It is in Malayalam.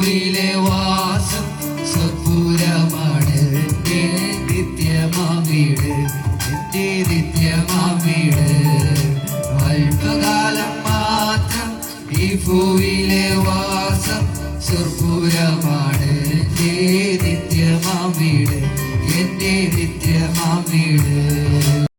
ഭൂയിലെ വാസം സ്വപുരമാണ് എൻ്റെ നിത്യമാം വീട്, എൻ്റെ നിത്യമാം വീട്. അല്പകാലം മാത്രം ഈ ഭൂയിലെ വാസം സ്വപുരമാണ് എൻ്റെ നിത്യമാം വീട്, എൻ്റെ നിത്യമാം വീട്.